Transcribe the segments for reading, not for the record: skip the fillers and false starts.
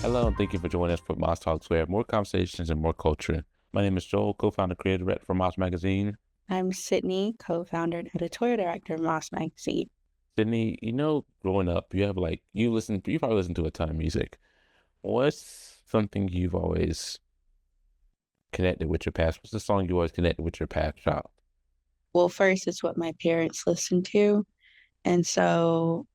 Hello, and thank you for joining us for Moss Talks, where we have more conversations and more culture. My name is Joel, co-founder, creative director for Moss Magazine. I'm Sydney, co-founder and editorial director of Moss Magazine. Sydney, growing up, you probably listen to a ton of music. What's something you've always connected with your past? What's the song you always connected with your past child? Well, first, it's what my parents listened to. And so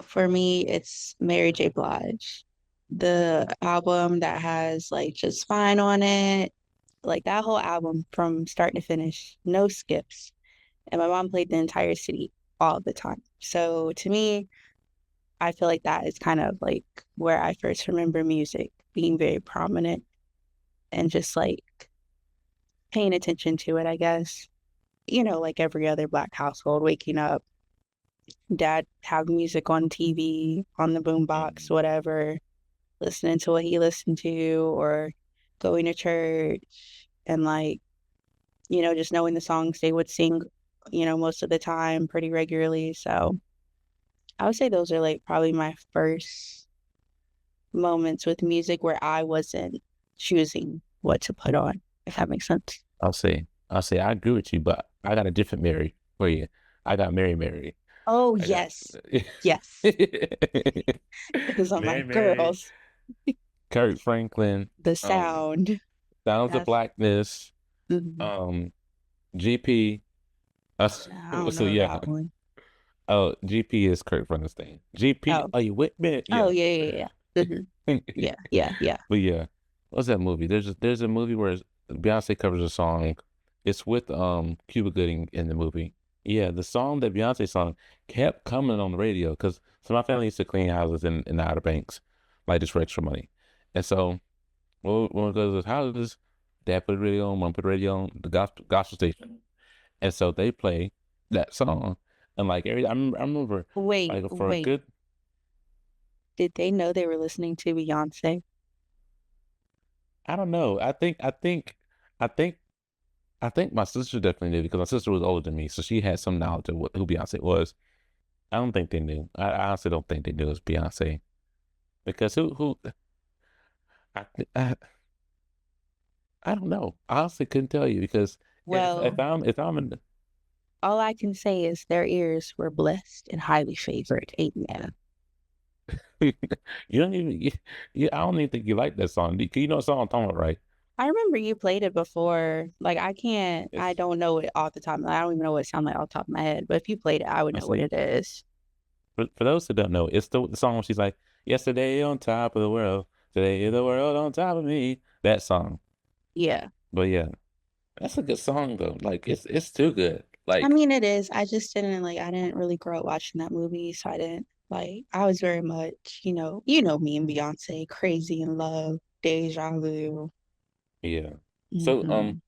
for me, it's Mary J. Blige. The album that has like Just Fine on it, like that whole album from start to finish, no skips. And my mom played the entire city all the time. So to me, I feel like that is kind of like where I first remember music being very prominent and just like paying attention to it, I guess. Like every other Black household, waking up, dad having music on TV, on the boombox, Mm. whatever, listening to what he listened to, or going to church and like, just knowing the songs they would sing, most of the time pretty regularly. So I would say those are like probably my first moments with music where I wasn't choosing what to put on, if that makes sense. I'll say I agree with you, but I got a different Mary for you. I got Mary Mary. Oh, I got yes. Yes. Those are my Mary Mary, girls. Kirk Franklin, The um, sound. Sounds of That's Blackness, mhm. um, GP. I don't So know yeah. that one. Oh, GP is Kurt Frankenstein. GP, Oh, are you with me? oh Yeah. yeah, yeah, yeah. Yeah, yeah, yeah. But yeah, what's that movie? There's a movie where Beyonce covers a song. It's with Cuba Gooding in the movie. Yeah, the song that Beyonce song kept coming on the radio because so my family used to clean houses in the Outer Banks, like just for extra money. And so when we go to those houses, dad put the radio on, mom put the radio on, the gospel station. And so they play that song. And like I remember Wait, like for a wait. good Did they know they were listening to Beyonce? I don't know. I think I think my sister definitely knew because my sister was older than me, so she had some knowledge of who Beyonce was. I don't think they knew. I honestly don't think they knew it was Beyonce because who I I, I don't know. I honestly couldn't tell you because if Well, I'm in all I can say is their ears were blessed and highly favored. Amen. you don't even I don't even think you like that song. You know what song I'm talking about, right? I remember you played it before. Like I It's don't know it off the top. I don't even know what it sounded like off the top of my head. But if you played it, I would I know what see. it is. For those who don't know, it's the song where she's like, "Yesterday on top of the world, today the world on top of me." That song. Yeah. But yeah, that's a good song though. Like it's too good. I Like mean, it is. I didn't really grow up watching that movie, so I didn't like. I was very much, me and Beyonce, crazy in love, deja vu. yeah. So Hmm.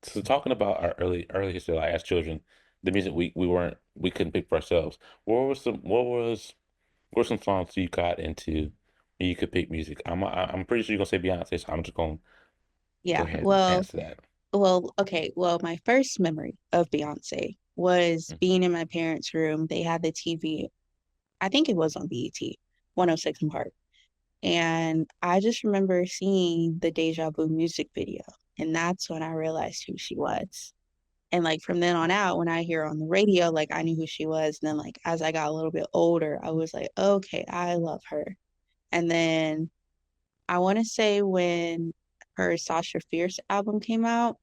so talking about our early history, like as children, the music we couldn't pick for ourselves. What were some songs you got into when you could pick music? I'm pretty sure you're gonna say Beyonce, so I'm just gonna go Yeah. ahead and Well, answer that. okay. Well, my first memory of Beyonce was being in my parents' room. They had the TV. I think it was on BET, 106 in Park. And I just remember seeing the Deja Vu music video. And that's when I realized who she was. And like from then on out, when I hear her on the radio, like I knew who she was. And then like as I got a little bit older, I was like, okay, I love her. And then I want to say when her Sasha Fierce album came out,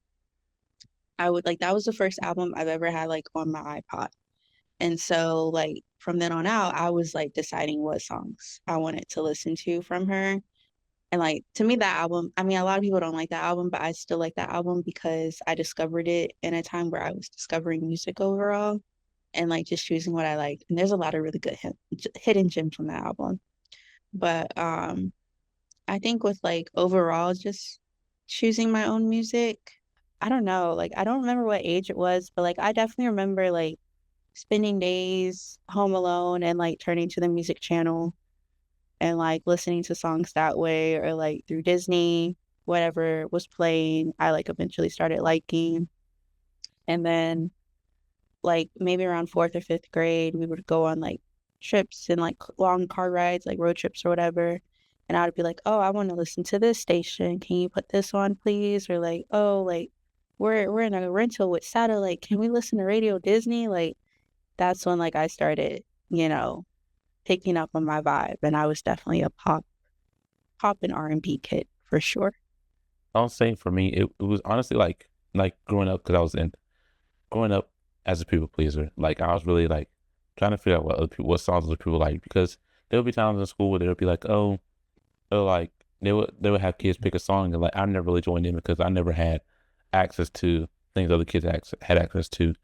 I would like that was the first album I've ever had like on my iPod. And so like from then on out, I was like deciding what songs I wanted to listen to from her. And like to me, that album, I mean, a lot of people don't like that album, but I still like that album because I discovered it in a time where I was discovering music overall and like just choosing what I liked. And there's a lot of really good hidden gems from that album. But I think with like overall just choosing my own music, I don't know, like I don't remember what age it was, but like I definitely remember like spending days home alone and like turning to the music channel and like listening to songs that way or like through Disney, whatever was playing, I like eventually started liking. And then like maybe around fourth or fifth grade, we would go on like trips and like long car rides, like road trips or whatever. And I would be like, "Oh, I want to listen to this station. Can you put this on, please?" Or like, "Oh, like we're in a rental with satellite. Can we listen to Radio Disney?" Like that's when like I started, picking up on my vibe, and I was definitely a pop and R&B kid for sure. I'll say for me, it was honestly like growing up because I was in growing up as a people pleaser. Like I was really like trying to figure out what other people, what songs other people like because there would be times in school where they would be like, oh, or like they would have kids pick a song and like I never really joined in because I never had access to things other kids had access to.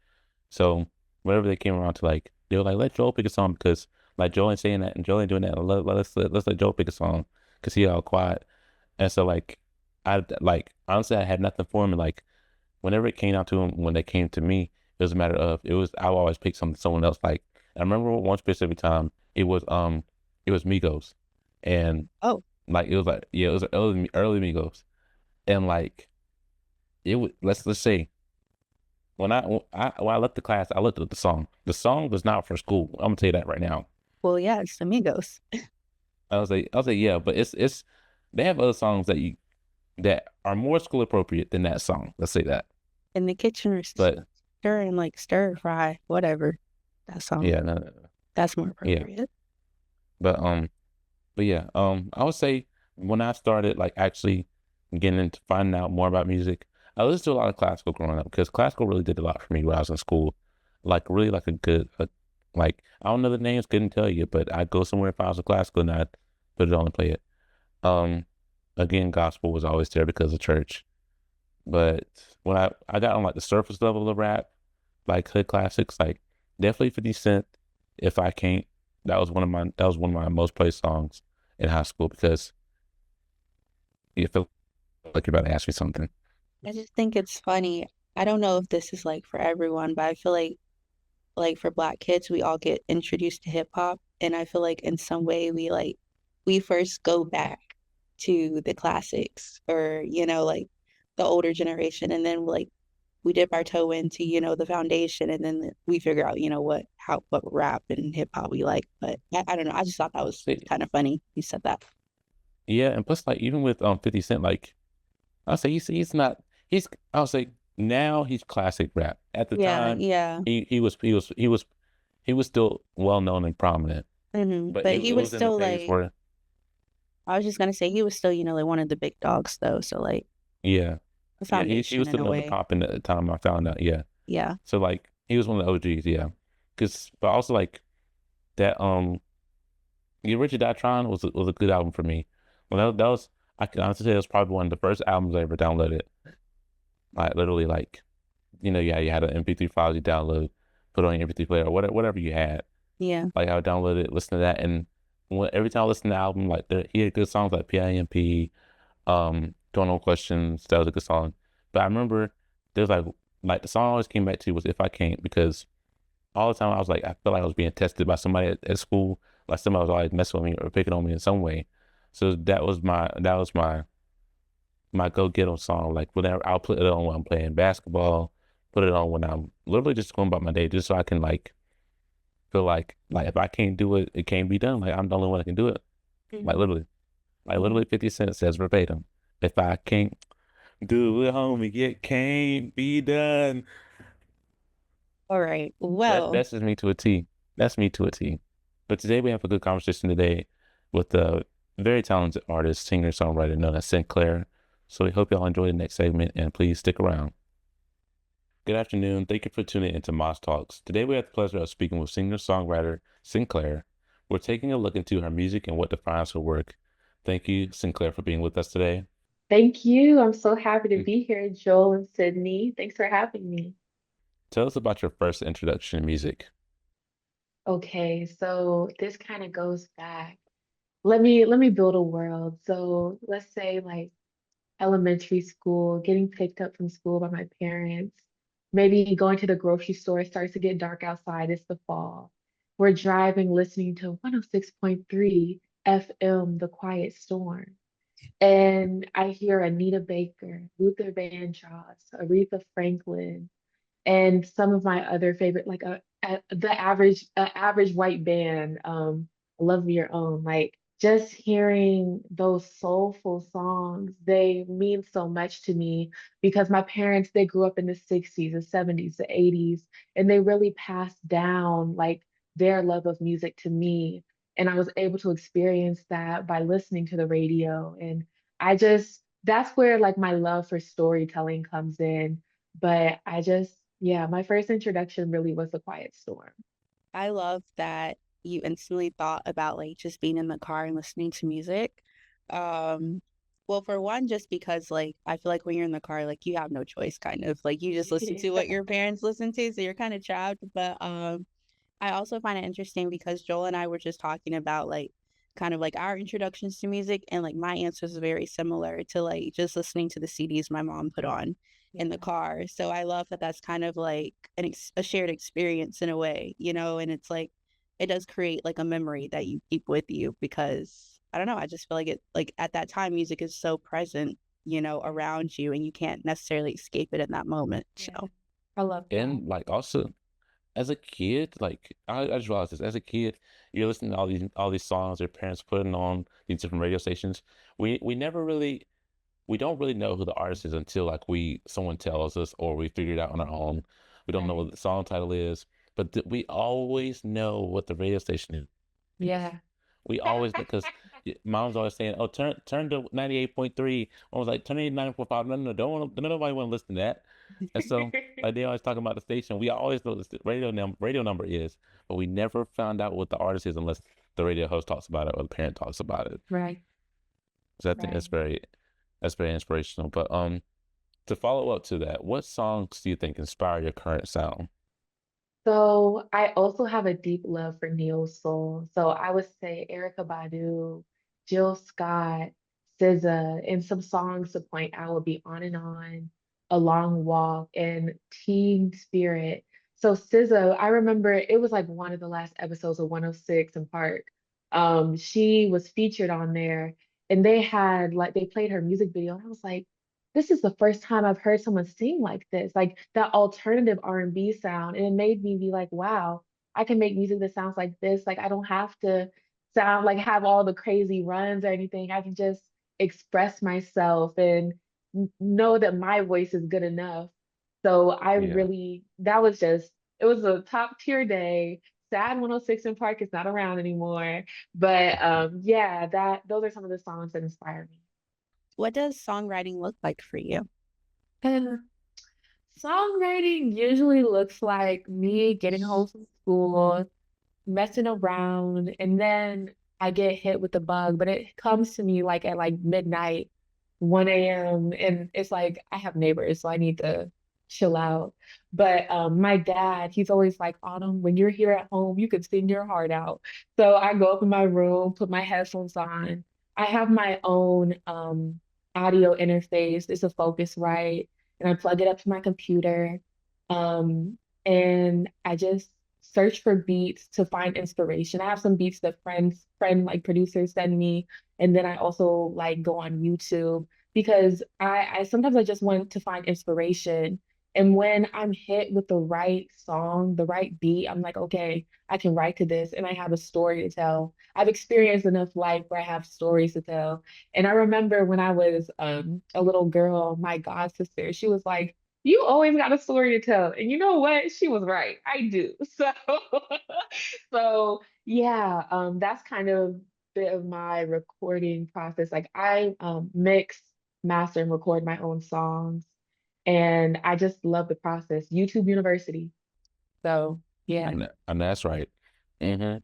So whenever they came around to like, they were like, let Joel pick a song because like Joel ain't saying that and Joel ain't doing that. Let's let Joel pick a song because he all quiet. And so like I like honestly I had nothing for him. And like whenever it came out to him, when they came to me, it was a matter of I would always pick someone else. Like I remember one specific time it was Migos, and Oh, like it was like yeah it was early Migos, and like it was let's say when I left the class, I looked at the song. The song was not for school. I'm gonna tell you that right now. well, yeah, it's Amigos I was like, yeah, but it's they have other songs that are more school appropriate than that song. Let's say that. in the kitchen or But stirring like stir fry, whatever. That song. yeah, no, no, no. That's more Yeah, appropriate. but but yeah, I would say when I started like actually getting into finding out more about music, I listened to a lot of classical growing up because classical really did a lot for me when I was in school. Like really like like I don't know the names, couldn't tell you, but I'd go somewhere if I was a classical and I'd put it on and play it. Um, again, gospel was always there because of church. But when I got on like the surface level of rap, like hood classics, like definitely 50 Cent, If I Can't, that was one of my most played songs in high school because you feel like you're about to ask me something. I just think it's funny. I don't know if this is like for everyone, but I feel like for Black kids, we all get introduced to hip hop, and I feel like in some way we first go back to the classics or like the older generation, and then like we dip our toe into the foundation, and then we figure out what rap and hip hop we like. But I don't know. I just thought that was See, kind of funny. You said that. yeah, and plus like even with 50 Cent, like I'll say he's not he's I'll say now he's classic rap. At the Yeah, time, yeah. he was still well known and prominent, but But he it was was in the still phase like, where I was just gonna say he was still, like one of the big dogs though. So like yeah. a Yeah, he foundation was in still a on the way. pop in the time I found out. Yeah, Yeah. so like he was one of the OGs. Yeah, but also like that yeah, Richard Datron was a good album for me. Well, that was I can honestly say it was probably one of the first albums I ever downloaded. Like literally like yeah you had an MP3 file you download, put on your MP3 player or whatever you had. Yeah. Like I would download it, listen to that, and every time I listen to the album, like he had good songs like PIMP, Don't No Questions. That was a good song. But I remember there's like the song I always came back to was If I Can't because all the time I was like I felt like I was being tested by somebody at school, like somebody was always messing with me or picking on me in some way. So that was my go get 'em song. Like whenever I'll put it on when I'm playing basketball, put it on when I'm literally just going about my day, just so I can like feel like if I can't do it, it can't be done. Like I'm the only one that can do it. Like Mhm. literally, like Mhm. literally 50 Cent says verbatim, if I can't do it, homie, it can't be done. All right. Well, That's just me to a T. That's me to a T. But today we have a good conversation today with a very talented artist, singer, songwriter known as Synclair. So we hope y'all enjoy the next segment and please stick around. Good afternoon. Thank you for tuning into Moss Talks. Today we have the pleasure of speaking with singer-songwriter Synclair. We're taking a look into her music and what defines her work. Thank you, Synclair, for being with us today. Thank you. I'm so happy to Mm. be here, Joel and Sydney. Thanks for having me. Tell us about your first introduction to music. Okay, so this kind of goes back. Let me build a world. So let's say like elementary school, getting picked up from school by my parents, maybe going to the grocery store. It starts to get dark outside. It's the fall. We're driving, listening to 106.3 FM, The Quiet Storm. And I hear Anita Baker, Luther Vandross, Aretha Franklin, and some of my other favorite, like the average white band, Love of Your Own. Like just hearing those soulful songs, they mean so much to me because my parents, they grew up in the 60s, the 70s, the 80s, and they really passed down like their love of music to me. And I was able to experience that by listening to the radio. And that's where like my love for storytelling comes in. But yeah, my first introduction really was The Quiet Storm. I love that you instantly thought about like just being in the car and listening to music. Um, well, for one, just because like I feel like when you're in the car, like you have no choice, kind of like you just listen to what your parents listen to, so you're kind of trapped. But I also find it interesting because Joel and I were just talking about like kind of like our introductions to music, and like my answer is very similar to like just listening to the CDs my mom put on in the Yeah, car. So I love that that's kind of like a shared experience in a way, you know, and it's like it does create like a memory that you keep with you because I don't know, I just feel like it like at that time music is so present, you know, yeah, around you and you can't necessarily escape it in that moment. yeah. So I love that. And like also as a kid, like I just realized this, as a kid, you're listening to all these songs your parents putting on these different radio stations. We never really we don't really know who the artist is until like we someone tells us or we figure it out on our own. We don't know Right. what the song title is, but we always know what the radio station is. Yeah. We always because mom's always saying, "Oh, turn to 98.3." I was like, "Turn to 99.5." No, no, don't nobody want to listen to that. And so like they always talking about the station. We always know what the radio number is, but we never found out what the artist is unless the radio host talks about it or the parent talks about it. Right. So I think Right. that's very inspirational. But to follow up to that, what songs do you think inspire your current sound? So I also have a deep love for neo soul. So I would say Erykah Badu, Jill Scott, SZA, and some songs to point out would be On and On, A Long Walk, and Teen Spirit. So SZA, I remember it was like one of the last episodes of 106 in Park. She was featured on there, and they played her music video, and I was like, this is the first time I've heard someone sing like this, like that alternative R&B sound. And it made me be like, wow, I can make music that sounds like this. Like I don't have to sound like have all the crazy runs or anything. I can just express myself and know that my voice is good enough. So Yeah. it was a top tier day. Sad 106 in Park is not around anymore. But yeah, those are some of the songs that inspire me. what does songwriting look like for you? And songwriting usually looks like me getting home from school, messing around, and then I get hit with the bug, but it comes to me like at like midnight, 1 a.m. And it's like I have neighbors, so I need to chill out. But my dad, he's always like, Autumn, when you're here at home, you could sing your heart out. So I go up in my room, put my headphones on. I have my own audio interface. It's a Focusrite, and I plug it up to my computer. Um, and I just search for beats to find inspiration. I have some beats that friend like producers send me, and then I also like go on YouTube because I sometimes I just want to find inspiration. And when I'm hit with the right song, the right beat, I'm like, okay, I can write to this and I have a story to tell. I've experienced enough life where I have stories to tell. And I remember when I was a little girl, my god sister, she was like, you always got a story to tell. And you know what? She was right. I do. So so yeah, that's kind of bit of my recording process. Like I mix, master, and record my own songs. And I just love the process. YouTube University. So yeah. And that's right. Hmm.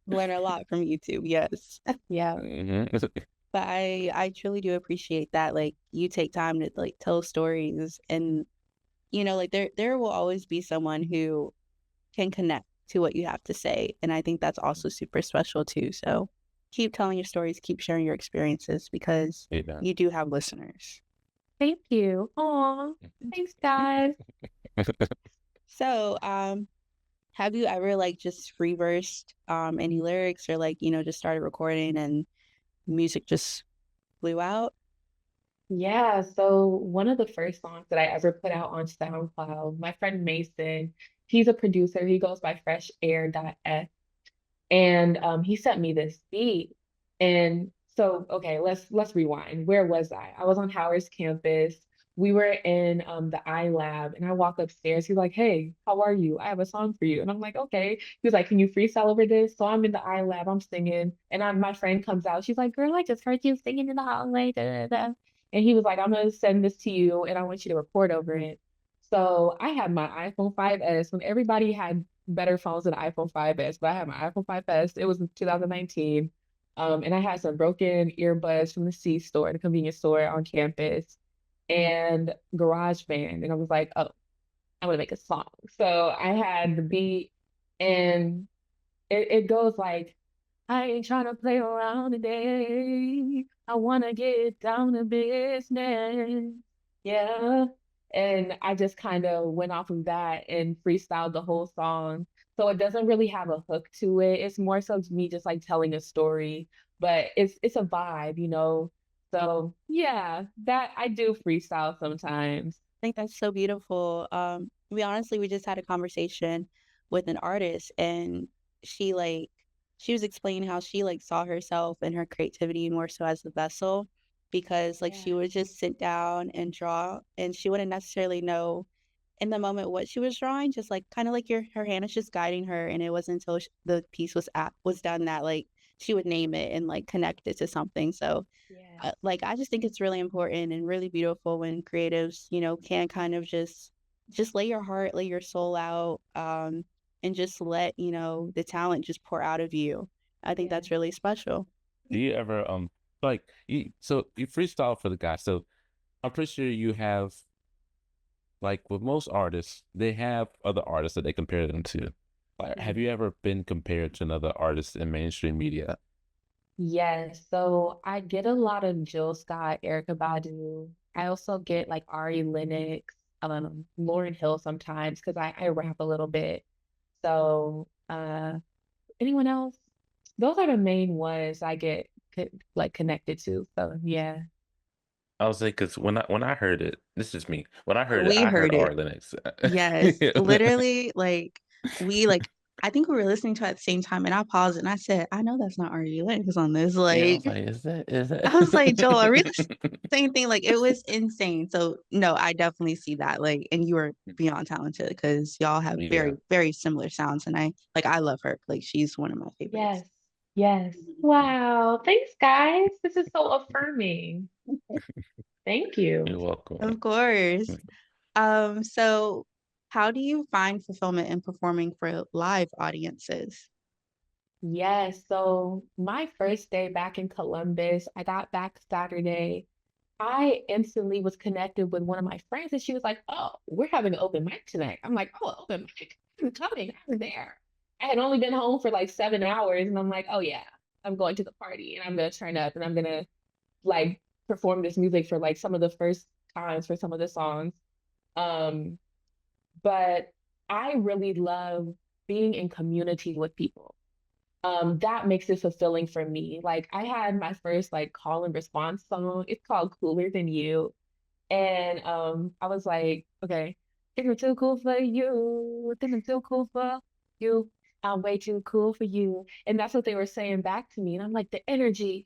Learn a lot from YouTube, yes. Yeah. Hmm. But I truly do appreciate that like you take time to like tell stories and you know like there will always be someone who can connect to what you have to say and I think that's also super special too. So keep telling your stories, keep sharing your experiences because Yeah. you do have listeners. Thank you. Aw, thanks, guys. So, have you ever like just free versed any lyrics or like, you know, just started recording and music just flew out? Yeah, so one of the first songs that I ever put out on SoundCloud, my friend Mason, he's a producer. He goes by Fresh Air. F. And he sent me this beat. And so, okay, let's rewind. Where was I? I was on Howard's campus. We were in the I lab, and I walk upstairs. He's like, "Hey, how are you? I have a song for you." And I'm like, "Okay." He was like, "Can you freestyle over this?" So I'm in the I lab, I'm singing, and my friend comes out. She's like, "Girl, I just heard you singing in the hallway." Da, da, da. And he was like, "I'm gonna send this to you, and I want you to record over it." So I had my iPhone 5S when everybody had better phones than the iPhone 5S, but I had my iPhone 5S. It was in 2019. And I had some broken earbuds from the C store, the convenience store on campus, and GarageBand. And I was like, oh, I'm gonna make a song. So I had the beat, and it goes like, I ain't trying to play around today. I wanna get down to business. Yeah. And I just kind of went off of that and freestyled the whole song. So it doesn't really have a hook to it. It's more so me just like telling a story, but it's a vibe, you know. So yeah, that I do freestyle sometimes. I think that's so beautiful. We just had a conversation with an artist, and she like she was explaining how she like saw herself and her creativity more so as the vessel, because like Yeah. she would just sit down and draw, and she wouldn't necessarily know in the moment what she was drawing, just like kind of like her hand is just guiding her, and it wasn't until the piece was done that like she would name it and like connect it to something. So Yeah. like I just think it's really important and really beautiful when creatives, can kind of just lay your heart, lay your soul out, and just let, the talent just pour out of you. I think Yeah. that's really special. Do you ever like you freestyle for the guy, so I'm pretty sure you have like with most artists, they have other artists that they compare them to. Like, have Mhm. you ever been compared to another artist in mainstream media? Yes, so I get a lot of Jill Scott, Erica Badu. I also get like Ari Lennox, Lauryn Hill sometimes because I rap a little bit. So, anyone else? Those are the main ones I get like connected to. So, yeah. I was like, because when I heard it, this is me. When I heard it, We I heard heard it. Ari Lennox. Yes, literally, like we like. I think we were listening to it at the same time, and I paused and I said, "I know that's not Ari Lennox on this." Yeah, I Like, was like, is that? I was like, Joel, are we the same thing? Like, it was insane. So, no, I definitely see that. Like, and you are beyond talented because y'all have Yeah. very, very similar sounds. And I love her. Like, she's one of my favorites. Yes. Yes. Wow. Thanks, guys. This is so affirming. Thank You're you. welcome. Of course. So how do you find fulfillment in performing for live audiences? Yes. So my first day back in Columbus, I got back Saturday. I instantly was connected with one of my friends, and she was like, "Oh, we're having an open mic tonight." I'm like, "Oh, open mic? I'm coming. I'm there." I had only been home for like 7 hours, and I'm like, "Oh yeah, I'm going to the party, and I'm gonna turn up, and I'm gonna like perform this music for like some of the first times for some of the songs." Um, but I really love being in community with people. That makes it fulfilling for me. Like I had my first like call and response song. It's called Cooler Than You. And I was like, okay, think I'm too cool for you. Think I'm too cool for you. I'm way too cool for you. And that's what they were saying back to me. And I'm like, the energy.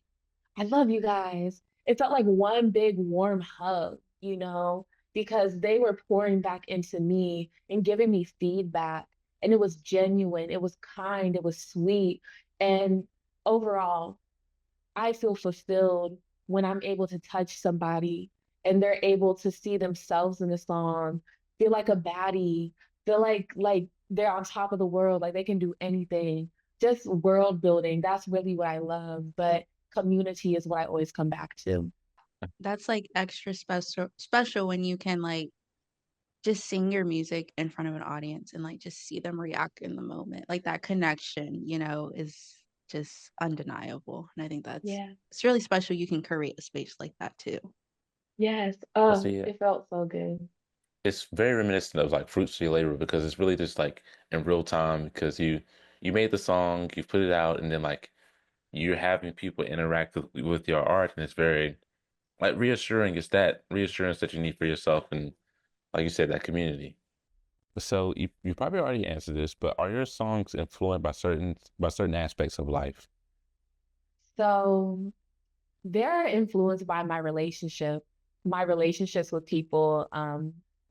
I love you guys. It felt like one big warm hug, because they were pouring back into me and giving me feedback. And it was genuine, it was kind, it was sweet. And overall, I feel fulfilled when I'm able to touch somebody and they're able to see themselves in the song, feel like a baddie, feel like they're on top of the world, like they can do anything. Just world building. That's really what I love. But community is what I always come back to. That's like extra special when you can like just sing your music in front of an audience and like just see them react in the moment. Like that connection, is just undeniable. And I think Yeah. it's really special you can create a space like that too. Yes. I Oh, see. it felt so good. It's very reminiscent of like Fruits of Your Labor because it's really just like in real time because you made the song, you put it out, and then like you're having people interact with your art, and it's very like reassuring. It's that reassurance that you need for yourself, and like you said, that community. So you probably already answered this, but are your songs influenced by certain aspects of life? So they're influenced by my relationships with people,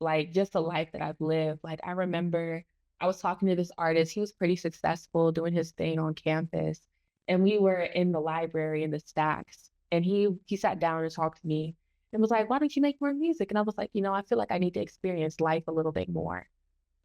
like just the life that I've lived. Like I remember I was talking to this artist, he was pretty successful doing his thing on campus. And we were in the library in the stacks. And he sat down and talked to me and was like, why don't you make more music? And I was like, I feel like I need to experience life a little bit more.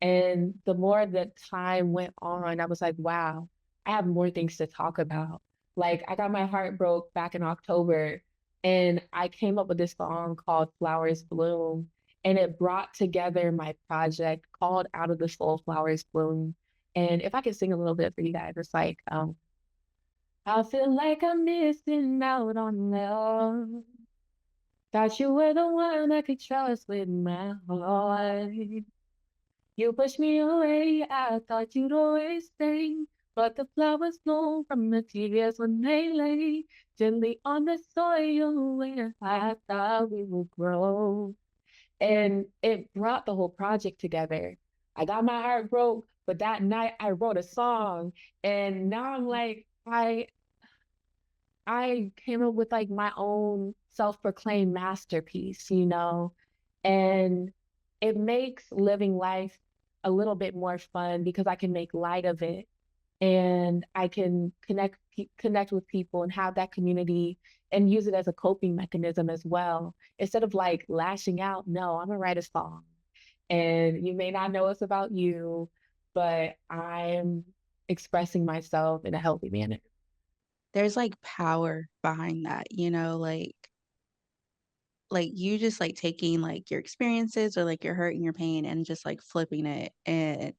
And the more that time went on, I was like, wow, I have more things to talk about. Like, I got my heart broke back in October, and I came up with this song called Flowers Bloom, and it brought together my project called Out of the Soul Flowers Bloom. And if I could sing a little bit for you guys, it's like, I feel like I'm missing out on love. Thought you were the one I could trust with my heart. You pushed me away, I thought you'd always stay. But the flowers bloom from the tears when they lay gently on the soil where I thought we would grow. And it brought the whole project together. I got my heart broke, but that night I wrote a song. And now I'm like, I came up with like my own self-proclaimed masterpiece. And it makes living life a little bit more fun because I can make light of it and I can connect with people and have that community and use it as a coping mechanism as well. Instead of like lashing out, no, I'm gonna write a song. And you may not know it's about you, but I'm expressing myself in a healthy manner. There's like power behind that, like you just like taking like your experiences or like your hurt and your pain and just like flipping it and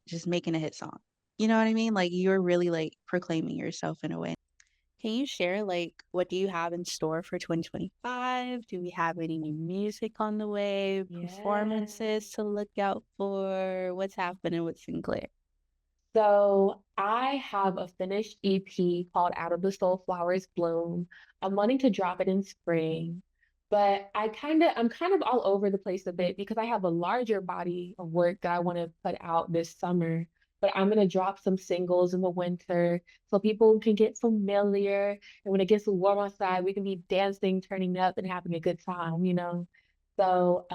just making a hit song. You know what I mean? Like you're really like proclaiming yourself in a way. Can you share like what do you have in store for 2025? Do we have any new music on the way? Yeah. Performances to look out for? What's happening with Sinclair? So I have a finished EP called Out of the Soul Flowers Bloom. I'm wanting to drop it in spring, but I'm kind of all over the place a bit because I have a larger body of work that I want to put out this summer. But I'm gonna drop some singles in the winter so people can get familiar. And when it gets warm outside, we can be dancing, turning up, and having a good time. So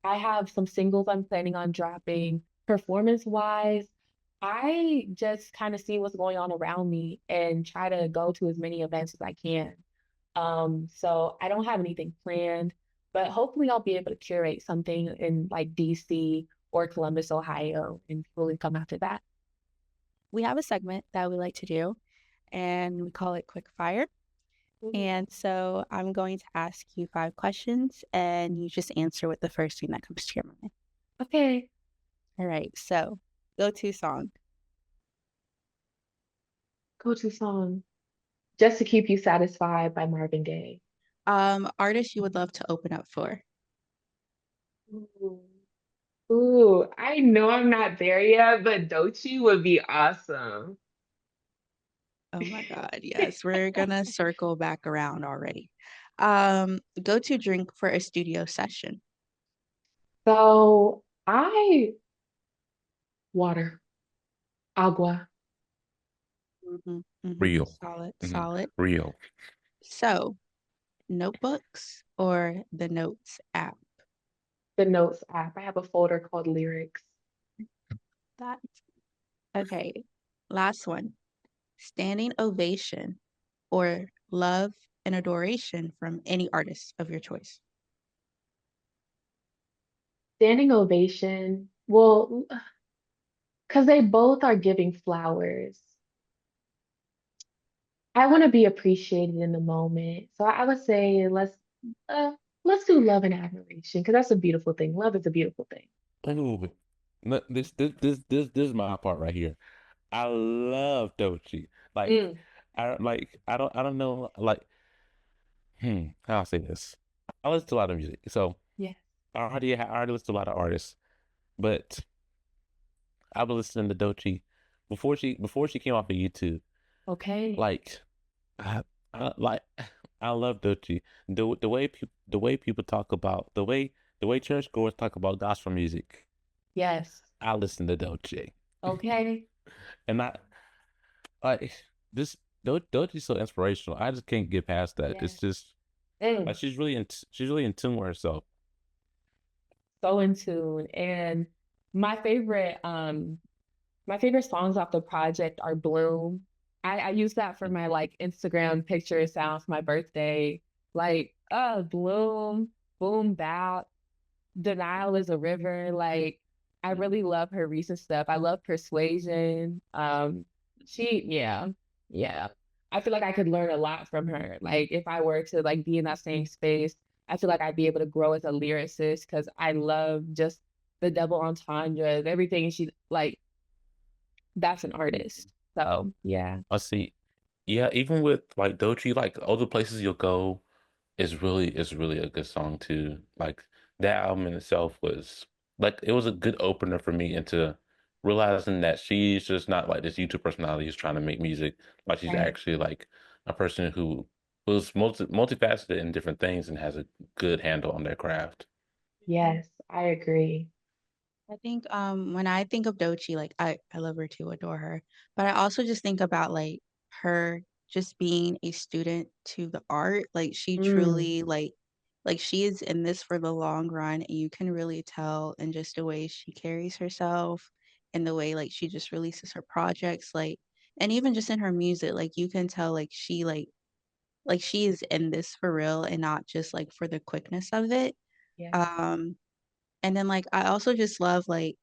I have some singles I'm planning on dropping. Performance wise, I just kind of see what's going on around me and try to go to as many events as I can. So I don't have anything planned, but hopefully I'll be able to curate something in like DC or Columbus, Ohio, and people can come after that. We have a segment that we like to do, and we call it Quick Fire. Ooh. And so I'm going to ask you 5 questions, and you just answer with the first thing that comes to your mind. Okay. All right. So, go-to song. Go-to song. Just to Keep You Satisfied by Marvin Gaye. Artist you would love to open up for. Ooh. Ooh, I know I'm not there yet, but Doechii would be awesome. Oh my God, yes. We're gonna circle back around already. Go-to drink for a studio session. So water, agua. Real. Solid, Hmm. solid. Real. So, notebooks or the Notes app? The Notes app. I have a folder called Lyrics. That okay. Last one. Standing ovation or love and adoration from any artist of your choice. Standing ovation. Well, because they both are giving flowers. I want to be appreciated in the moment. So I would say uh, let's do love and admiration because that's a beautiful thing. Love is a beautiful thing. Ooh, this is my part right here. I love Doechii. Like, Mm, I don't know. Like, how I say this? I listen to a lot of music, so yes. I already listen to a lot of artists, but I've been listening to Doechii before she came off of YouTube. Okay. Like, I, like I love Doechii. The way people talk about the way churchgoers talk about gospel music. Yes. I listen to Doechii, Okay. and I this Doechii's so inspirational. I just can't get past that. It's Yes. just like Mm, she's really in tune with herself. so in tune. And my favorite um my favorite songs off the project are Bloom. I use that for my like Instagram picture sounds for my birthday. Like, Bloom, Boom Bow, Denial is a River. Like, I really love her recent stuff. I love Persuasion. Yeah, yeah. I feel like I could learn a lot from her. Like, if I were to like be in that same space, I feel like I'd be able to grow as a lyricist because I love just the double entendres, everything she like that's an artist. So yeah. I see. Yeah, even with like Doechii, like all the places you'll go is really a good song too. Like that album in itself was like it was a good opener for me into realizing that she's just not like this YouTube personality who's trying to make music. Like she's Right. actually like a person who's multifaceted in different things and has a good handle on their craft. Yes, I agree. I think when I think of Doechii, like I love her too, adore her. But I also just think about like her just being a student to the art. Like she Mm, truly like she is in this for the long run and you can really tell in just the way she carries herself and the way like she just releases her projects like and even just in her music like you can tell like she is in this for real and not just like for the quickness of it. yeah, Um and then like I also just love like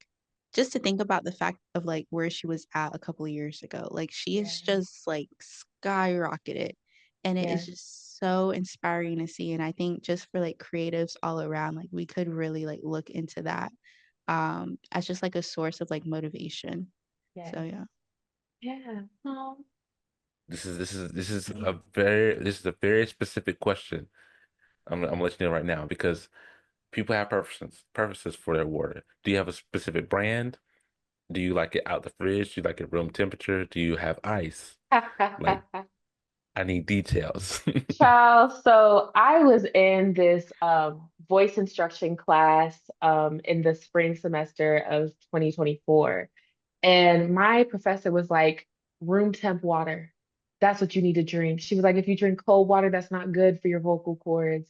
just to think about the fact of like where she was at a couple of years ago. Like she yeah, is just like skyrocketed and it is yes, just so inspiring to see. And I think just for like creatives all around, like we could really like look into that as just like a source of like motivation. So yes, yeah. yeah. Oh, This is a very specific question. I'm gonna let you know right now because people have preferences for their water. Do you have a specific brand? Do you like it out the fridge? Do you like it room temperature? Do you have ice? Like, I need details. child. So I was in this voice instruction class in the spring semester of 2024. And my professor was like, room temp water. That's what you need to drink. She was like, if you drink cold water, that's not good for your vocal cords.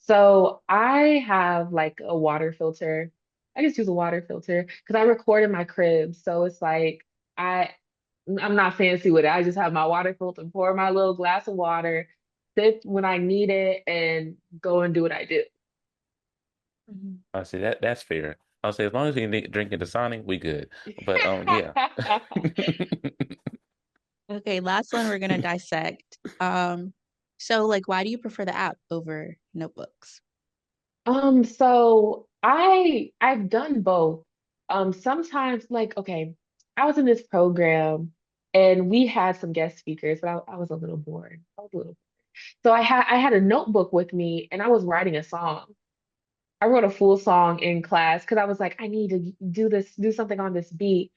So I have like a water filter. I just use a water filter because I record in my crib. So it's like I I'm not fancy with it. I just have my water filter, pour my little glass of water, sip when I need it, and go and do what I do. Mhm. I say that's fair. I'll say as long as you drinking the Sonic, we good. But yeah. Okay, last one we're gonna dissect. So like why do you prefer the app over notebooks? So I've done both. Sometimes like okay, I was in this program and we had some guest speakers, but I was a little bored. I was a little so I had a notebook with me and I was writing a song. I wrote a full song in class because I was like, I need to do something on this beat.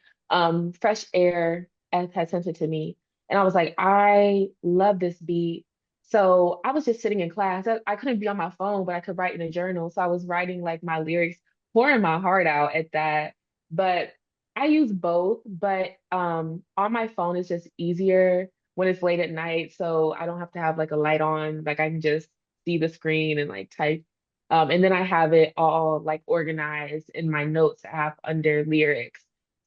Fresh Air had sent it to me, and I was like, I love this beat. So I was just sitting in class. I couldn't be on my phone, but I could write in a journal. So I was writing like my lyrics, pouring my heart out at that. But I use both, but on my phone it's just easier when it's late at night, so I don't have to have like a light on. Like I can just see the screen and like type and then I have it all like organized in my notes app under lyrics.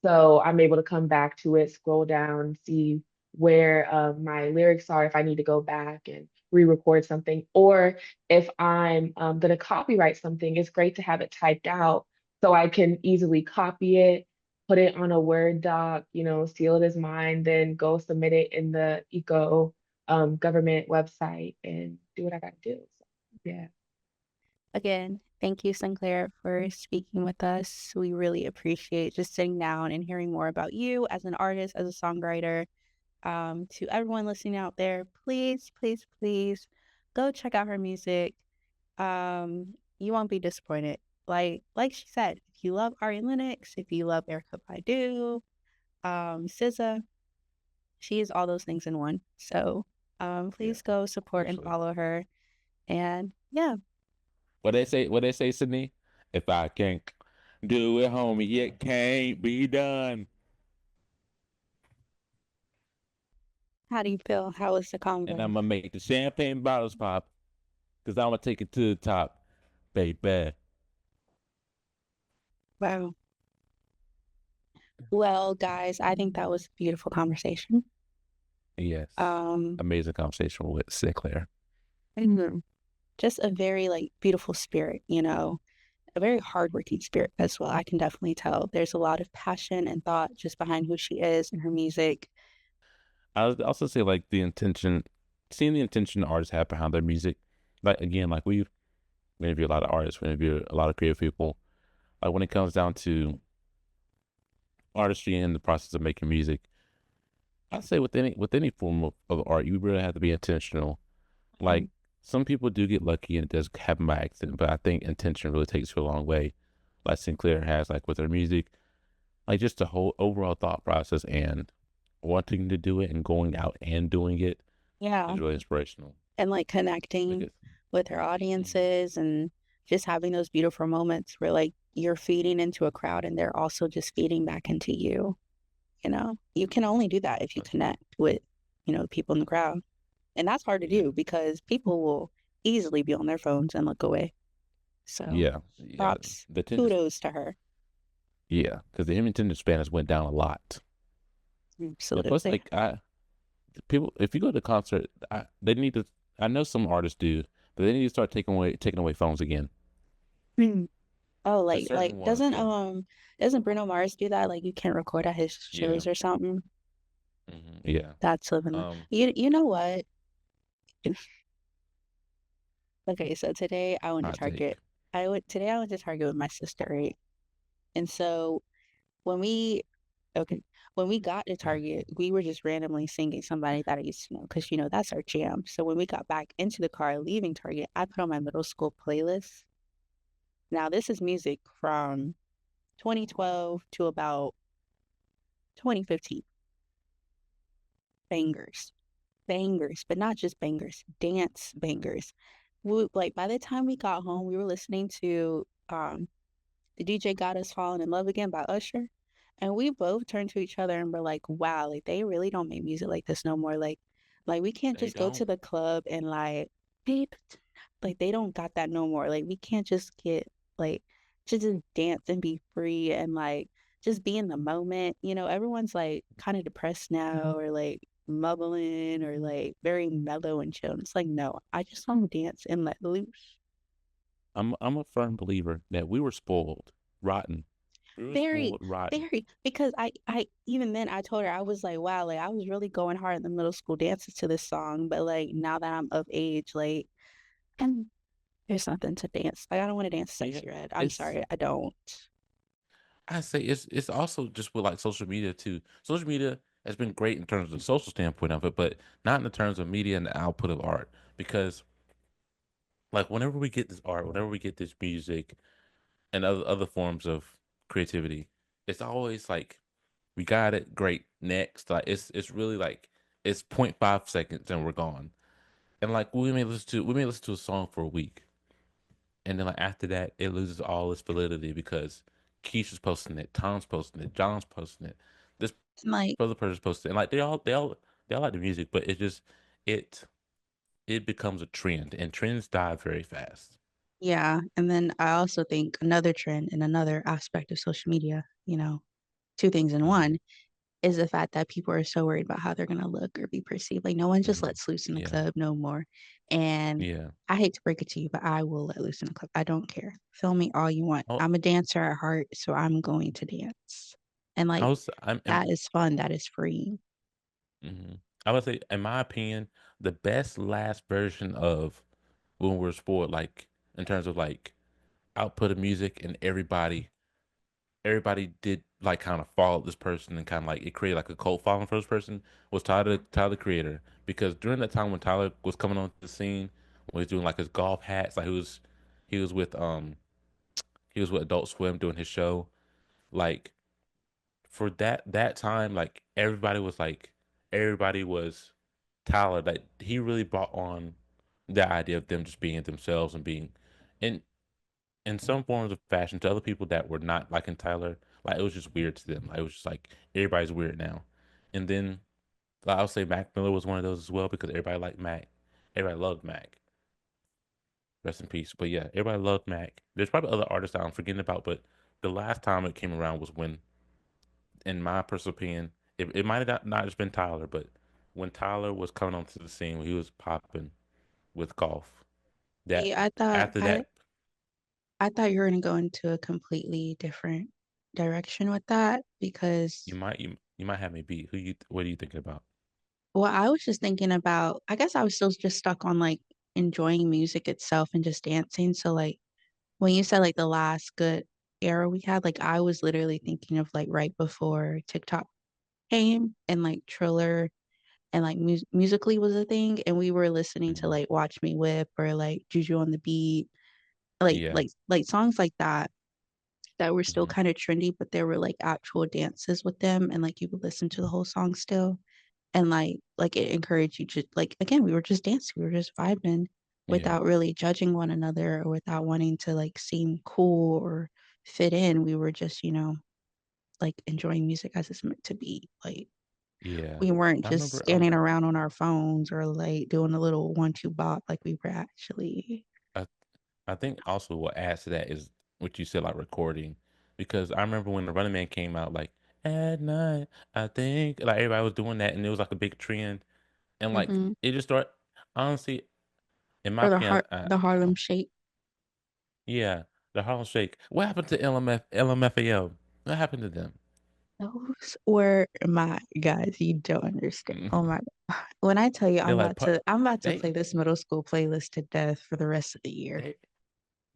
So I'm able to come back to it, scroll down, see where my lyrics are if I need to go back and re-record something. Or if I'm going to copyright something, it's great to have it typed out so I can easily copy it, put it on a Word doc, seal it as mine, then go submit it in the eco government website and do what I got to do. So, yeah. Again, thank you, Synclair, for speaking with us. We really appreciate just sitting down and hearing more about you as an artist, as a songwriter. To everyone listening out there, please, please, please go check out her music. You won't be disappointed. Like she said, if you love Ari Lennox, if you love Erica Badu, SZA, she is all those things in one. So Yeah, please go support and actually. follow her. And yeah, What they say, Sydney? If I can Do it, homie. It can't be done. How do you feel? How was the And convo? I'm gonna make the champagne bottles pop, cause I'm gonna take it to the top, baby. Wow. Well, guys, I think that was a beautiful conversation. Yes. Um, Amazing conversation with Sinclair. Mhm. Just a very like beautiful spirit, a very hardworking spirit as well. I can definitely tell. There's a lot of passion and thought just behind who she is and her music. I would also say like the intention, seeing the intention artists have behind their music. Like again, like we interview a lot of artists, we interview a lot of creative people. Like when it comes down to artistry and the process of making music, I'd say with any form of art, you really have to be intentional. Like Mhm. some people do get lucky and it does happen by accident, but I think intention really takes you a long way. Like Sinclair has, like with her music, like just the whole overall thought process and wanting to do it and going out and doing it Yeah. is really inspirational. And like connecting Because with her mhm, audiences and just having those beautiful moments where like you're feeding into a crowd and they're also just feeding back into you. You can only do that if you that's right. connect with, people in the crowd. And that's hard to Yeah, do because people will easily be on their phones and look away. So yeah. props, The attention, kudos to her. yeah, because the attention span has went down a lot. And plus, Absolutely. like people, if you go to a concert, they need to. I know some artists do, but they need to start taking away phones again. Mm. Oh, There's like certain ones, doesn't Bruno Mars do that? Like you can't record at his yeah, shows or something. yeah. That's living. Um, You know what? Okay, so today I went to hot Target. take. I went to Target with my sister, right? And so when we okay, when we got to Target, we were just randomly singing somebody that I used to know because that's our jam. So when we got back into the car leaving Target, I put on my middle school playlist. Now this is music from 2012 to about 2015. Bangers, bangers, but not just bangers, dance bangers. Like by the time we got home, we were listening to the DJ Got Us Falling in Love Again by Usher. And we both turned to each other and were like, wow, like they really don't make music like this no more. Like we can't They just go to don't. the club and beep, like they don't got that no more. Like we can't just get like to just dance and be free and like just be in the moment. Everyone's like kind of depressed now or like mumbling or like very mellow and chill. And it's like, no, I just want to dance and let loose. I'm a firm believer that we were spoiled, rotten. We were Very, spoiled, rotten. very, because I even then I told her I was like, wow, like I was really going hard in the middle school dances to this song, but like now that I'm of age, like and there's nothing to dance. Like I don't want to dance Yeah, Sexy Red. I'm it's sorry, I don't. I say it's also just with like social media too. Social media has been great in terms of the social standpoint of it, but not in the terms of media and the output of art. Because like whenever we get this art, whenever we get this music and other forms of creativity, it's always like we got it, great, next. Like it's really like it's 0.5 seconds and we're gone. And like we may listen to a song for a week, and then like after that it loses all its validity because Keisha's posting it, Tom's posting it, John's posting it, this And like, other person's posting it. And like they all like the music, but it it becomes a trend, and trends die very fast. yeah. And then I also think another trend and another aspect of social media, two things in Hmm. one, is the fact that people are so worried about how they're gonna look or be perceived. Like no one just Hmm. lets loose in the Yeah, club no more. And yeah. I hate to break it to you, but I will let loose in the club. I don't care. Film me all you want. Oh, I'm a dancer at heart, so I'm going to dance. And I like was that is fun. That is free. I would say, in my opinion, the best last version of when we're sport, like in terms of like output of music, and everybody did like kind of follow this person and kind of like it created like a cult following for this person was Tyler the Creator, because during that time when Tyler was coming on the scene, when he was doing like his golf hats, like he was with he was with Adult Swim doing his show, like for that time, like everybody was Tyler. Like he really brought on the idea of them just being themselves and being, and in some forms of fashion to other people that were not liking Tyler, like it was just weird to them. Like it was just like everybody's weird now. And then like, I'll say Mac Miller was one of those as well because everybody liked Mac. Everybody loved Mac. Rest in peace. But yeah, everybody loved Mac. There's probably other artists that I'm forgetting about, but the last time it came around was when, in my personal opinion, it might have not just been Tyler, but when Tyler was coming onto the scene, when he was popping with golf. That See, I thought after I that, I thought you were gonna go into a completely different direction with that because you might have me beat. What are you thinking about? well, I was just thinking about I guess I was still just stuck on like enjoying music itself and just dancing. So like when you said like the last good era we had, like I was literally thinking of like right before TikTok came and like Triller and like musically was a thing and we were listening to Mhm. like Watch Me Whip or like Juju on the Beat, Yeah. like songs like that that were still Hmm. kind of trendy, but there were like actual dances with them and like you would listen to the whole song still. And like it encouraged you to like again, we were just dancing, we were just vibing Yeah. without really judging one another or without wanting to like seem cool or fit in. We were just, like enjoying music as it's meant to be. Like Yeah. we weren't I just remember standing around on our phones or like doing a little 1-2 bop like we were actually. I I think also what adds to that is what you said like recording. Because I remember when the Running Man came out, like at night, I think like everybody was doing that and it was like a big trend. And like Hmm. it just started honestly, in my Or opinion, the Harlem Shake. yeah, the Harlem Shake. What happened to LMFAO? What happened to them? Those were my guys. You don't understand. Oh my God. When I tell you They're like I'm about to play they this middle school playlist to death for the rest of the year. they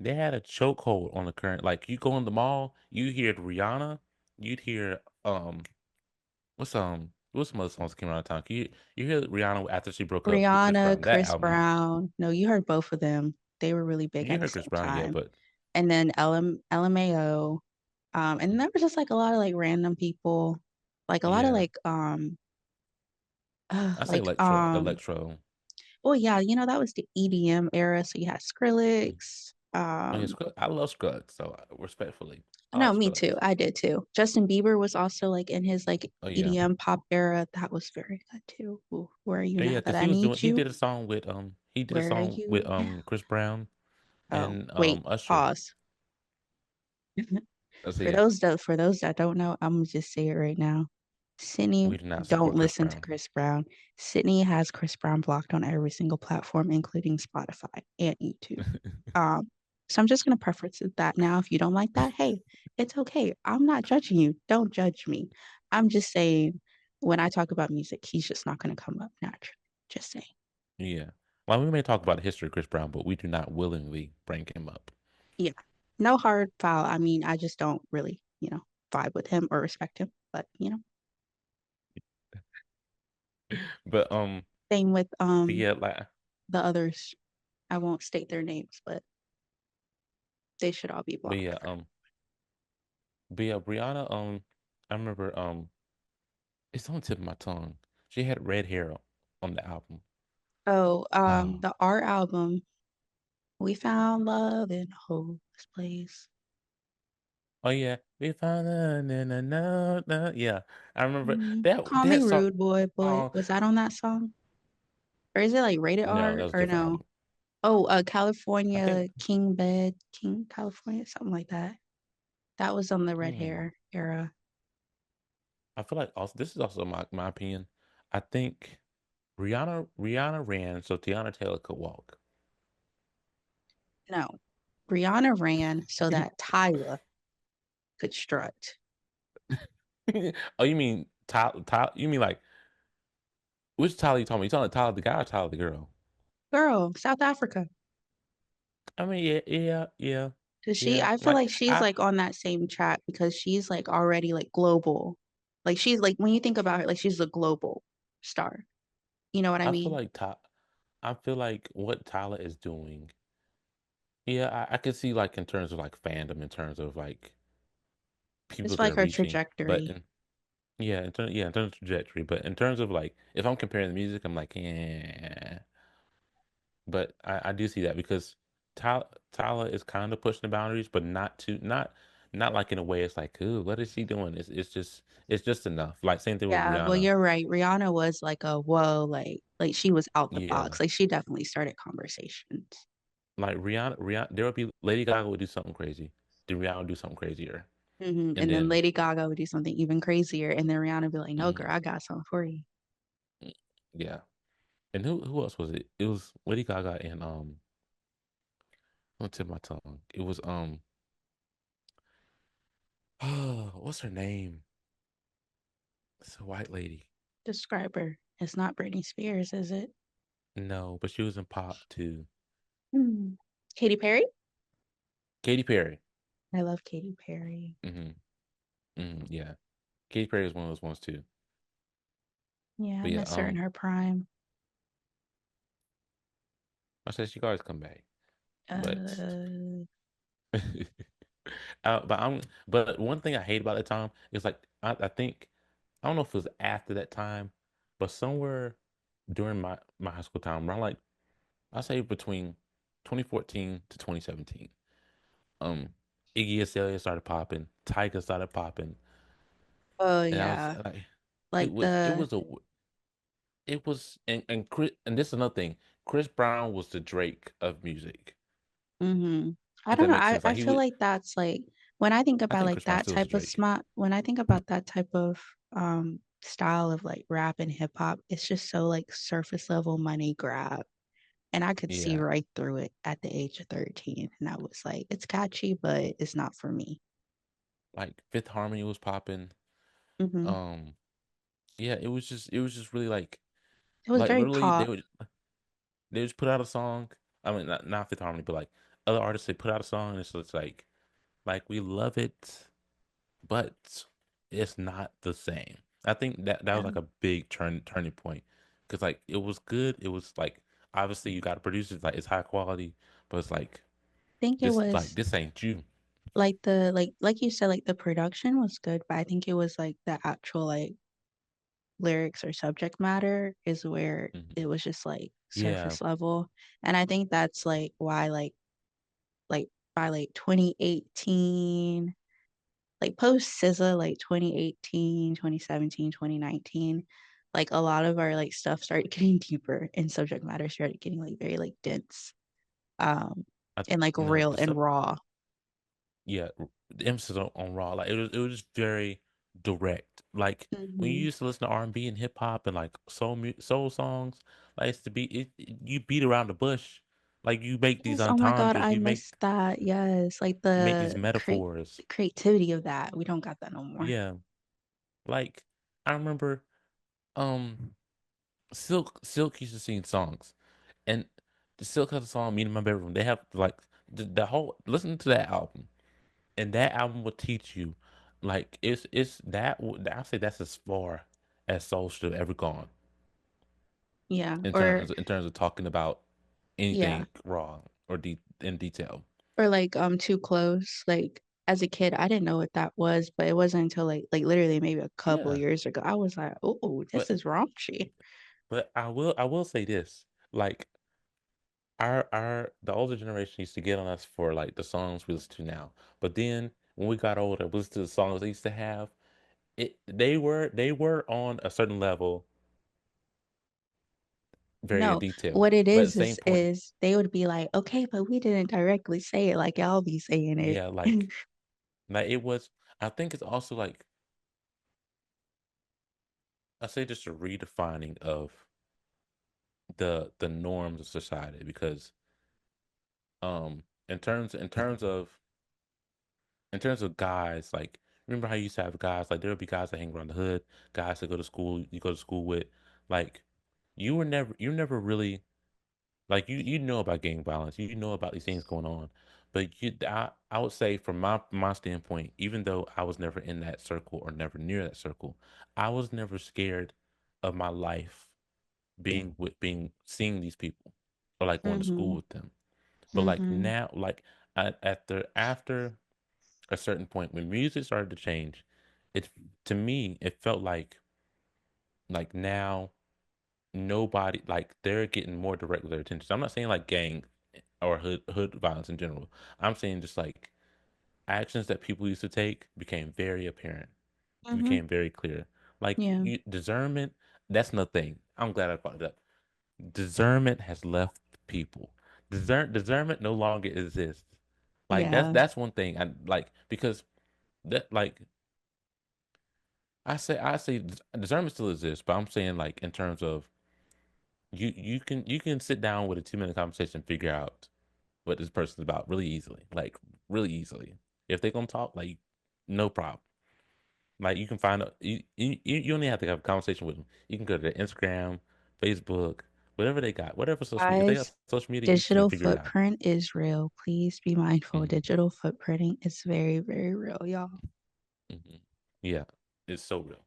they had a chokehold on the current. Like you go in the mall, you hear Rihanna, you'd hear what's some other songs that came around the time? You hear Rihanna after she broke up with Chris Rihanna, Brown? That Chris album, Brown. No, you heard both of them. They were really big you at the heard Chris same Brown, yeah, time. but And then LMAO. And there was just like a lot of like random people, like a lot of yeah, I say like electro. oh yeah, that was the EDM era. So you had Mm. Skrillex. Oh yeah, I love Skrillex, so respectfully, I No, like me Skrillex. too. I did too. Justin Bieber was also like in his like Oh yeah, EDM pop era. That was very good too. Ooh, where are you oh now yeah, that because I need he you? did a song with Where are you now? Chris Brown Oh, and wait, Usher. pause. So For yeah, those that don't know, I'm gonna just say it right now. Sydney, we do not don't support Chris listen to Brown. Chris Brown. Sydney has Chris Brown blocked on every single platform, including Spotify and YouTube. Um, so I'm just gonna preference that now. If you don't like that, hey, it's okay. I'm not judging you. Don't judge me. I'm just saying when I talk about music, he's just not gonna come up naturally. Just saying. Yeah. Well, we may talk about the history of Chris Brown, but we do not willingly bring him up. Yeah. No hard foul. I mean, I just don't really, vibe with him or respect him. But But same with but yeah, like the others. I won't state their names, but they should all be but blocked yeah, for that. Brianna, I remember it's on the tip of my tongue. She had red hair on the album. Oh, Oh, the art album, We Found Love in a Hopeless Place. oh yeah, we found the na na na na. Yeah, I remember Call Me that song. Rude Boy, boy. Was that on that song? Or is it like rated No, R that was a or different no? album. Oh, I think. California King Bed, King California, something like that. That was on the red Hmm, hair era. I feel like also this is also my opinion. I think Rihanna ran so Tiana Taylor could walk. No, Brianna ran so that Tyler could strut. Oh, you mean Tyler? You mean like which Tyler you talking about? You talking about Tyler the guy or Tyler the girl? Girl, South Africa. I mean, yeah, Cause yeah. I feel Like like she's like on that same track because she's like already like global. Like she's like when you think about her, like she's a global star. You know what I I feel mean? like I feel like what Tyler is doing. Yeah, I could see like in terms of like fandom, in terms of like people It's they're like her reaching, but trajectory. in terms of trajectory, but in terms of like if I'm comparing the music, I'm like, yeah. But I do see that because Tyler is kind of pushing the boundaries, but not like in a way it's like, ooh, what is she doing? It's just enough. Like same thing with Yeah, well, Rihanna. you're right. Rihanna was like a whoa, like she was out the Yeah. box. Like she definitely started conversations. Like Rihanna, there would be Lady Gaga would do something crazy. Then Rihanna would do something crazier. And And then then Lady Gaga would do something even crazier, and then Rihanna would be like, "No, mhm, girl, I got something for you." yeah. And who else was it? It was Lady Gaga and what's in my tongue? It was what's her name? It's a white lady. Describe her. It's not Britney Spears, is it? No, but she was in pop too. Hmm. Katy Perry? Katy Perry. I love Katy Perry. hmm yeah. Katy Perry is one of those ones too. Yeah, I But yeah, miss her in her prime. I said she could always come back. But Uh, but one thing I hate about that time is like I think I don't know if it was after that time, but somewhere during my high school time, around like I say between 2014 to 2017, um, Iggy Azalea started popping, Tyga started popping, oh and I was yeah, like, it like was it the was a it was and Chris, and this is another thing. Chris Brown was the Drake of music, hmm I if don't that know. makes I sense. I Like he feel would, like that's like when I think I about think like Chris Brown that still is type of Drake. smart when I think about that type of style of like rap and hip hop, it's just so like surface level money grab. And I could see Yeah, right through it at the age of 13. And I was like, it's catchy, but it's not for me. like Fifth Harmony was popping. hmm Um, yeah, it was just really It was like very literally pop. they just put out a song. I mean, not Fifth Harmony, but like other artists, they put out a song, and so it's like we love it, but it's not the same. I think that Yeah. was like a big turning point because like it was good. It was like obviously you got to produce it like it's high quality, but it's like I think it was this ain't you. like like you said, like the production was good, but I think it was like the actual like lyrics or subject matter is where Mhm. it was just like Yeah, surface level. And I think that's like why like by like 2018, like post SZA, like 2018, 2017, 2019, like a lot of our like stuff started getting deeper and subject matter started getting like very like dense, um, I and like no real the and sub raw. yeah the emphasis on raw like it was just very direct. Like when you hmm used to listen to R&B and hip hop and like soul songs, like it's to be you beat around the bush, like you make these Yes, oh my God, entendres, I missed that. Yes, like you make these metaphors. the creativity of that. We don't got that no more. Yeah, like I remember um Silk used to sing songs, and the Silk has a song "Me in My Bedroom." They have like the whole listen to that album, and that album will teach you, like it's I say that's as far as soul should have ever gone Yeah, in terms of talking about yeah, anything raw or in detail. or like too close. Like as a kid, I didn't know what that was, but it wasn't until like literally maybe a couple Yeah, years ago I was like, oh, this but is raunchy. but I will say this, like the older generation used to get on us for like the songs we listen to now, but then when we got older, we listened to the songs they used to have. They were on a certain level, very in No, detail, what it but at the is same is point, is they would be like, okay, but we didn't directly say it like y'all be saying yeah, it. like it was. I think it's also like I say just a redefining of the norms of society because in terms of guys, like remember how you used to have guys, like there would be guys that hang around the hood, guys that go to school, you go to school with, like you never really, like you know about gang violence, you know about these things going on, but I would say from my standpoint, even though I was never in that circle or never near that circle, I was never scared of my life being seeing these people or like going to school hmm with them. But like hmm now, like after a certain point when music started to change, it to me it felt like now nobody, like they're getting more direct with their attention. So I'm not saying like gang. or hood violence in general. I'm saying just like actions that people used to take became very apparent. It Mm-hmm. became very clear. Like Yeah. discernment, that's nothing. I'm glad I brought it up. Discernment has left people. Discernment no longer exists. Like Yeah. that's one thing I like because that like I say discernment still exists, but I'm saying like in terms of you can sit down with a 2 minute conversation and figure out what this person's about really easily. Like really easily. If they're gonna talk, like no problem. Like you can find out you only have to have a conversation with them. You can go to their Instagram, Facebook, whatever they got, whatever social media. If they got Guys, social media, you can digital figure it out. footprint is real. Please be mindful. Hmm. Digital footprinting is very, very real, y'all. Hmm. Yeah, it's so real.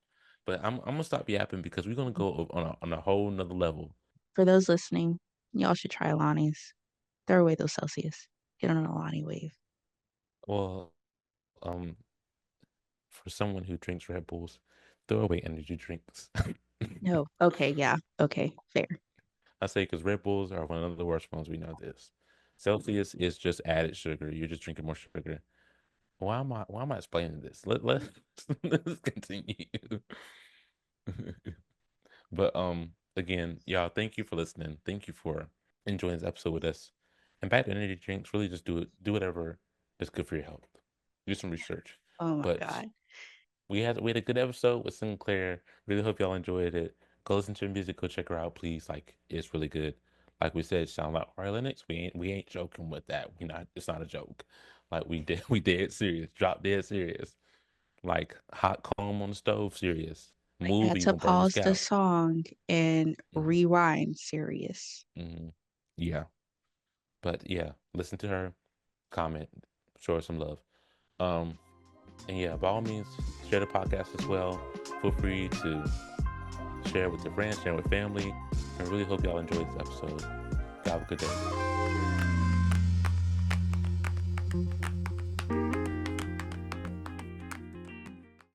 But I'm gonna stop yapping because we're gonna go on a whole nother level. For those listening, y'all should try Alani's. Throw away those Celsius. Get on an Alani wave. Well, for someone who drinks Red Bulls, throw away energy drinks. No. Okay, yeah. Okay, fair. I say because Red Bulls are one of the worst ones. We know this. Celsius is just added sugar. You're just drinking more sugar. Why am I explaining this? Let's continue. But again, y'all, thank you for listening. Thank you for enjoying this episode with us. And back to energy drinks, really just do whatever is good for your health. Do some research. Oh my But God. we had a good episode with Synclair. Really hope y'all enjoyed it. Go listen to her music. Go check her out, please. Like it's really good. Like we said, sound like Ari Lennox. We ain't joking with that. We not. It's not a joke. Like we dead serious. Drop dead serious. Like hot comb on the stove serious. I Move, had you to gonna burn your pause the scalp. song and Hmm. rewind serious. Hmm. Yeah, but yeah, listen to her. Comment, show her some love. Um, and yeah, by all means, share the podcast as well. Feel free to share with your friends, share with family. I really hope y'all enjoyed this episode. Y'all have a good day.